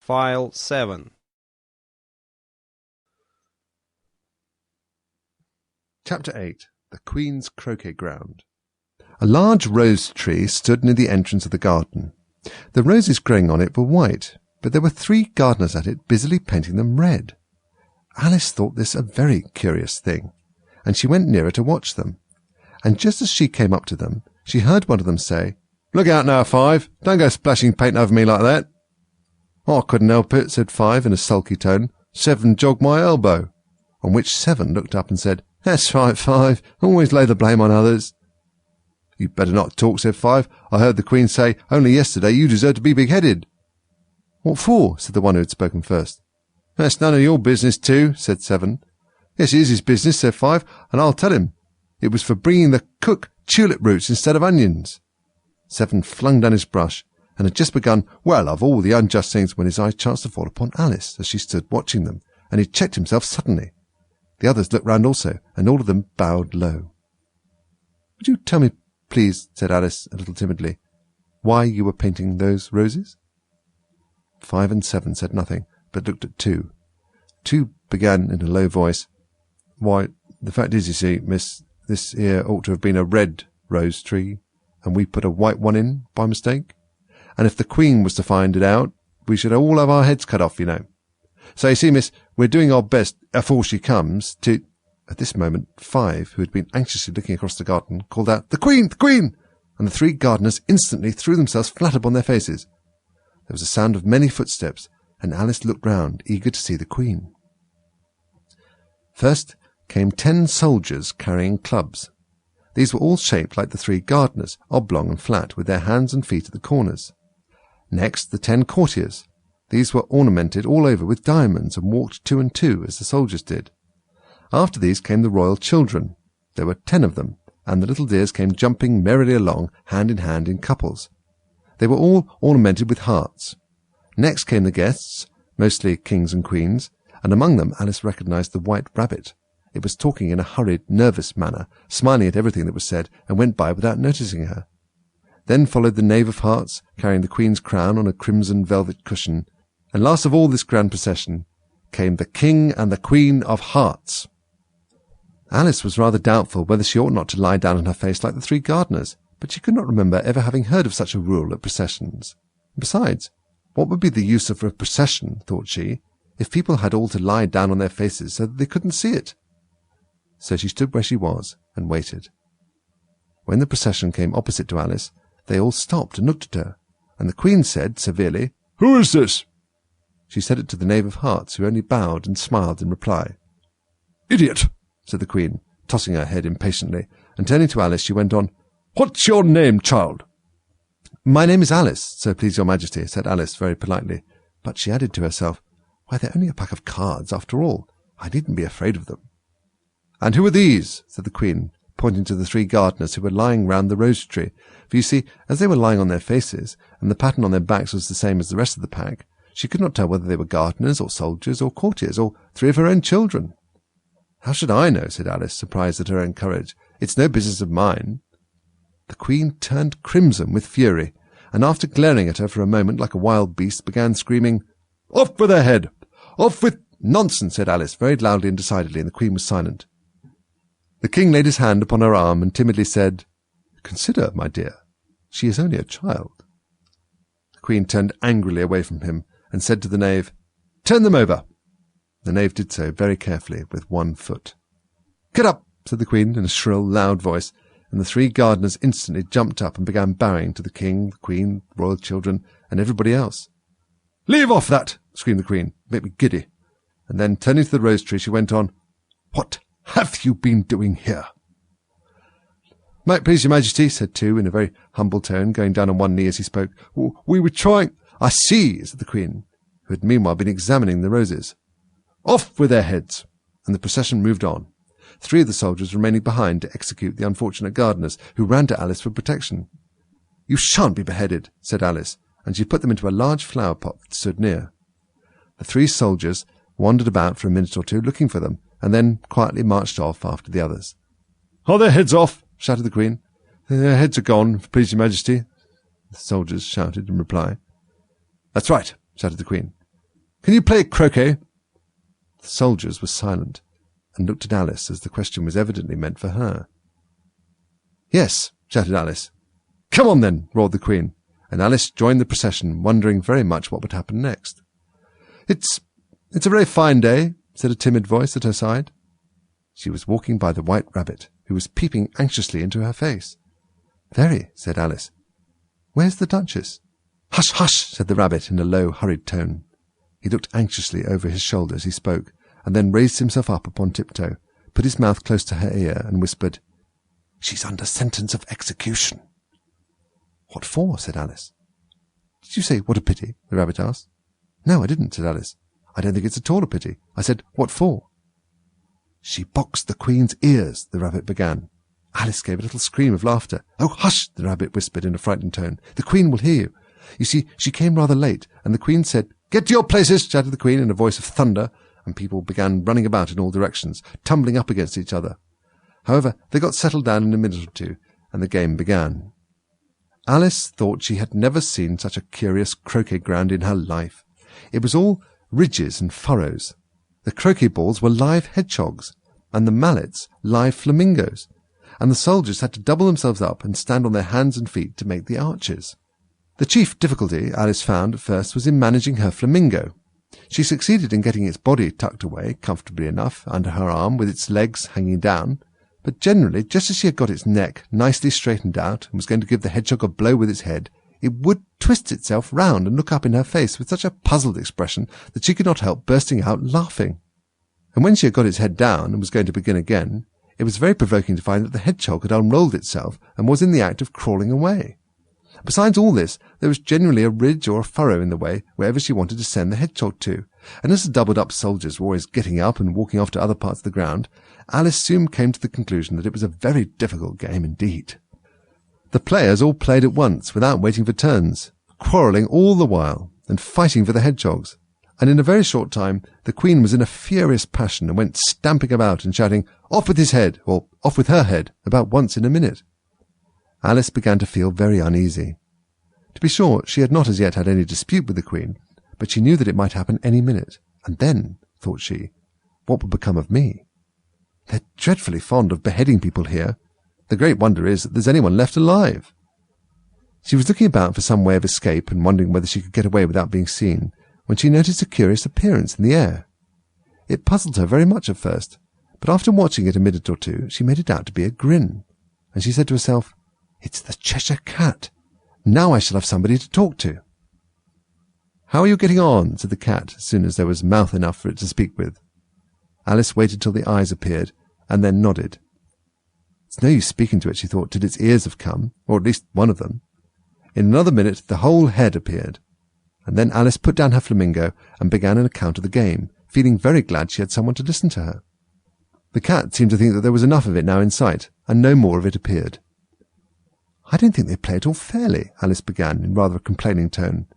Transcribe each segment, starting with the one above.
File 7. Chapter 8. The Queen's Croquet Ground. A large rose tree stood near the entrance of the garden. The roses growing on it were white, but there were 3 gardeners at it busily painting them red. Alice thought this a very curious thing, and she went nearer to watch them. And just as she came up to them, she heard one of them say, "Look out now, 5. Don't go splashing paint over me like that." "I couldn't help it," said 5 in a sulky tone. 7 jogged my elbow. On which 7 looked up and said, "That's right, 5. Always lay the blame on others." "You'd better not talk," said 5. "I heard the Queen say only yesterday you deserve to be beheaded." "What for?" said the one who had spoken first. "That's none of your business, too," said 7. "Yes, it is his business," said 5, "and I'll tell him. It was for bringing the cook tulip roots instead of onions." 7 flung down his brush, and had just begun, well, of all the unjust things, when his eye chanced to fall upon Alice as she stood watching them, and he checked himself suddenly. The others looked round also, and all of them bowed low. "Would you tell me, please," said Alice, a little timidly, "why you were painting those roses?" 5 and 7 said nothing, but looked at 2. 2 began in a low voice, "Why, the fact is, you see, miss, this here ought to have been a red rose tree, and we put a white one in by mistake. And if the Queen was to find it out, we should all have our heads cut off, you know. So you see, miss, we're doing our best, afore she comes, to—" At this moment 5, who had been anxiously looking across the garden, called out, "The Queen! The Queen!" and the 3 gardeners instantly threw themselves flat upon their faces. There was a sound of many footsteps, and Alice looked round, eager to see the Queen. First came 10 soldiers carrying clubs. These were all shaped like the 3 gardeners, oblong and flat, with their hands and feet at the corners. Next, the 10 courtiers. These were ornamented all over with diamonds, and walked 2 and 2, as the soldiers did. After these came the royal children. There were 10 of them, and the little dears came jumping merrily along, hand in hand in couples. They were all ornamented with hearts. Next came the guests, mostly kings and queens, and among them Alice recognized the white rabbit. It was talking in a hurried, nervous manner, smiling at everything that was said, and went by without noticing her. Then followed the knave of hearts, carrying the Queen's crown on a crimson velvet cushion, and last of all this grand procession came the King and the Queen of Hearts. Alice was rather doubtful whether she ought not to lie down on her face like the 3 gardeners, but she could not remember ever having heard of such a rule at processions. Besides, what would be the use of a procession, thought she, if people had all to lie down on their faces so that they couldn't see it? So she stood where she was and waited. When the procession came opposite to Alice, they all stopped and looked at her, and the Queen said severely, "Who is this?" She said it to the knave of hearts, who only bowed and smiled in reply. "Idiot!" said the Queen, tossing her head impatiently, and turning to Alice she went on, "What's your name, child?" "My name is Alice, so please your Majesty," said Alice very politely, but she added to herself, "Why, they're only a pack of cards, after all. I needn't be afraid of them." "And who are these?" said the Queen, pointing to the 3 gardeners who were lying round the rose tree, for you see, as they were lying on their faces, and the pattern on their backs was the same as the rest of the pack, she could not tell whether they were gardeners, or soldiers, or courtiers, or 3 of her own children. "How should I know?" said Alice, surprised at her own courage. "It's no business of mine." The Queen turned crimson with fury, and after glaring at her for a moment like a wild beast, began screaming, "Off with her head! Off with—" "Nonsense," said Alice, very loudly and decidedly, and the Queen was silent. The King laid his hand upon her arm and timidly said, "Consider, my dear, she is only a child." The Queen turned angrily away from him and said to the knave, "Turn them over." The knave did so very carefully with 1 foot. "Get up," said the Queen in a shrill, loud voice, and the 3 gardeners instantly jumped up and began bowing to the King, the Queen, the royal children, and everybody else. "Leave off that!" screamed the Queen. "Make me giddy." And then, turning to the rose tree, she went on, "What have you been doing here?" "May it please your Majesty," said 2 in a very humble tone, going down on one knee as he spoke, "we were trying—" "I see," said the Queen, who had meanwhile been examining the roses. "Off with their heads!" And the procession moved on, 3 of the soldiers remaining behind to execute the unfortunate gardeners, who ran to Alice for protection. "You shan't be beheaded," said Alice, and she put them into a large flower pot that stood near. The 3 soldiers wandered about for a minute or 2 looking for them, and then quietly marched off after the others. "Are their heads off?" shouted the Queen. "Their heads are gone, if it please your Majesty," the soldiers shouted in reply. "That's right," shouted the Queen. Can you play croquet?" The soldiers were silent and looked at Alice as the question was evidently meant for her. "Yes," shouted Alice. "Come on then," roared the Queen, and Alice joined the procession, wondering very much what would happen next. It's a very fine day," said a timid voice at her side. She was walking by the White Rabbit, who was peeping anxiously into her face. "Very," said Alice. "Where's the Duchess?" "Hush, hush," said the Rabbit in a low, hurried tone. He looked anxiously over his shoulder as he spoke, and then raised himself up upon tiptoe, put his mouth close to her ear, and whispered, "She's under sentence of execution." "What for?" said Alice. "Did you say, 'what a pity'?" the Rabbit asked. "No, I didn't," said Alice. "I don't think it's at all a pity. I said, 'what for?'" "She boxed the Queen's ears," the Rabbit began. Alice gave a little scream of laughter. "Oh, hush," the Rabbit whispered in a frightened tone. "The Queen will hear you. You see, she came rather late, and the Queen said—" "Get to your places," shouted the Queen in a voice of thunder, and people began running about in all directions, tumbling up against each other. However, they got settled down in a minute or two, and the game began. Alice thought she had never seen such a curious croquet ground in her life. It was all ridges and furrows. The croquet balls were live hedgehogs, and the mallets live flamingos, and the soldiers had to double themselves up and stand on their hands and feet to make the arches. The chief difficulty Alice found at first was in managing her flamingo. She succeeded in getting its body tucked away comfortably enough under her arm with its legs hanging down, but generally, just as she had got its neck nicely straightened out and was going to give the hedgehog a blow with its head, it would twist itself round and look up in her face with such a puzzled expression that she could not help bursting out laughing. And when she had got its head down and was going to begin again, it was very provoking to find that the hedgehog had unrolled itself and was in the act of crawling away. Besides all this, there was generally a ridge or a furrow in the way wherever she wanted to send the hedgehog to, and as the doubled-up soldiers were always getting up and walking off to other parts of the ground, Alice soon came to the conclusion that it was a very difficult game indeed. The players all played at once, without waiting for turns, quarrelling all the while, and fighting for the hedgehogs, and in a very short time the Queen was in a furious passion and went stamping about and shouting, "Off with his head," or "off with her head," about once in a minute. Alice began to feel very uneasy. To be sure, she had not as yet had any dispute with the Queen, but she knew that it might happen any minute, and then, thought she, what would become of me? They're dreadfully fond of beheading people here. The great wonder is that there's anyone left alive. She was looking about for some way of escape and wondering whether she could get away without being seen, when she noticed a curious appearance in the air. It puzzled her very much at first, but after watching it a minute or two, she made it out to be a grin, and she said to herself, "It's the Cheshire Cat. Now I shall have somebody to talk to." "How are you getting on?" said the cat, as soon as there was mouth enough for it to speak with. Alice waited till the eyes appeared, and then nodded. It's no use speaking to it, she thought, till its ears have come, or at least one of them. In another minute the whole head appeared, and then Alice put down her flamingo and began an account of the game, feeling very glad she had someone to listen to her. The cat seemed to think that there was enough of it now in sight, and no more of it appeared. "I don't think they play it all fairly," Alice began in rather a complaining tone,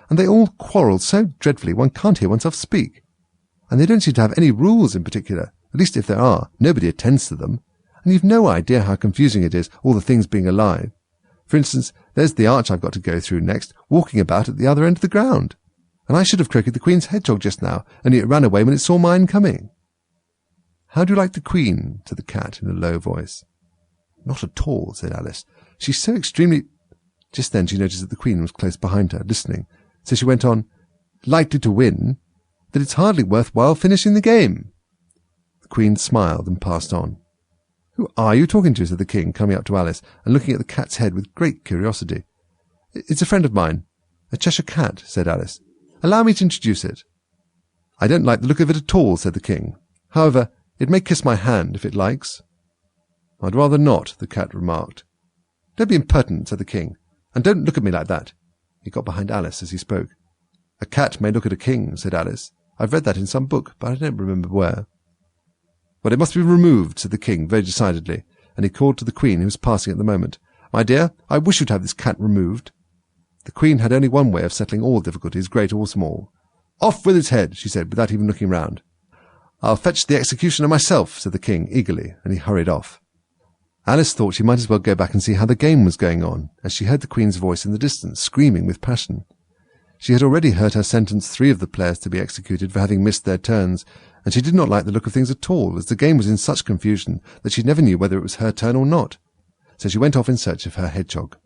"and they all quarrel so dreadfully one can't hear oneself speak. And they don't seem to have any rules in particular, at least if there are, nobody attends to them, and you've no idea how confusing it is, all the things being alive. For instance, there's the arch I've got to go through next, walking about at the other end of the ground, and I should have croqueted the Queen's hedgehog just now, only it ran away when it saw mine coming." "How do you like the Queen?" said the cat in a low voice. "Not at all," said Alice. "She's so extremely—" Just then she noticed that the Queen was close behind her, listening, so she went on, "Likely to win, that it's hardly worth while finishing the game." The Queen smiled and passed on. "Who are you talking to?" said the King, coming up to Alice and looking at the cat's head with great curiosity. "It's a friend of mine, a Cheshire Cat," said Alice. "Allow me to introduce it." "I don't like the look of it at all," said the King. "However, it may kiss my hand if it likes." "I'd rather not," the cat remarked. "Don't be impertinent," said the King, "and don't look at me like that." He got behind Alice as he spoke. "A cat may look at a king," said Alice. "I've read that in some book, but I don't remember where." "Well, it must be removed," said the King very decidedly, and he called to the Queen, who was passing at the moment. "My dear, I wish you'd have this cat removed." The Queen had only one way of settling all difficulties, great or small. "Off with its head," she said, without even looking round. "I'll fetch the executioner myself," said the King eagerly, and he hurried off. Alice thought she might as well go back and see how the game was going on, as she heard the Queen's voice in the distance, screaming with passion. She had already heard her sentence 3 of the players to be executed for having missed their turns, and she did not like the look of things at all, as the game was in such confusion that she never knew whether it was her turn or not. So she went off in search of her hedgehog.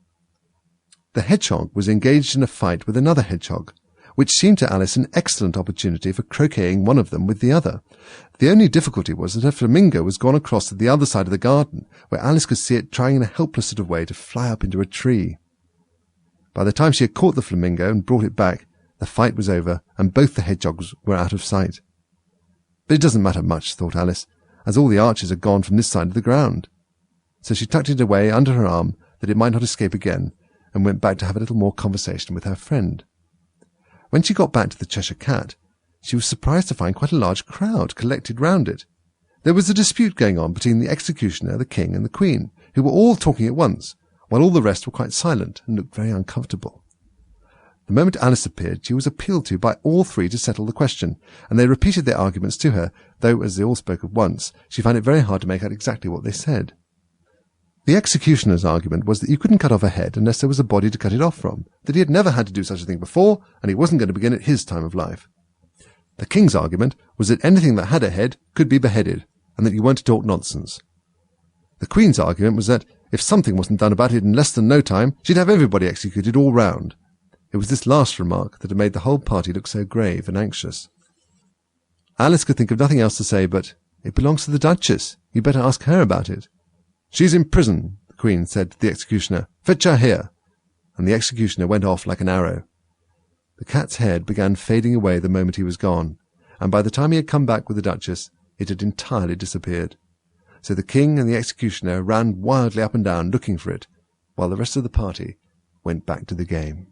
The hedgehog was engaged in a fight with another hedgehog, which seemed to Alice an excellent opportunity for croqueting one of them with the other. The only difficulty was that her flamingo was gone across to the other side of the garden, where Alice could see it trying in a helpless sort of way to fly up into a tree. By the time she had caught the flamingo and brought it back, the fight was over, and both the hedgehogs were out of sight. But it doesn't matter much, thought Alice, as all the archers are gone from this side of the ground. So she tucked it away under her arm that it might not escape again, and went back to have a little more conversation with her friend. When she got back to the Cheshire Cat, she was surprised to find quite a large crowd collected round it. There was a dispute going on between the executioner, the king, and the queen, who were all talking at once, while all the rest were quite silent and looked very uncomfortable. The moment Alice appeared, she was appealed to by all 3 to settle the question, and they repeated their arguments to her, though, as they all spoke at once, she found it very hard to make out exactly what they said. The executioner's argument was that you couldn't cut off a head unless there was a body to cut it off from, that he had never had to do such a thing before, and he wasn't going to begin at his time of life. The king's argument was that anything that had a head could be beheaded, and that you weren't to talk nonsense. The queen's argument was that if something wasn't done about it in less than no time, she'd have everybody executed all round. It was this last remark that had made the whole party look so grave and anxious. Alice could think of nothing else to say but, "It belongs to the Duchess. You'd better ask her about it." "She's in prison," the Queen said to the executioner. "Fetch her here." And the executioner went off like an arrow. The cat's head began fading away the moment he was gone, and by the time he had come back with the Duchess, it had entirely disappeared. So the king and the executioner ran wildly up and down looking for it, while the rest of the party went back to the game.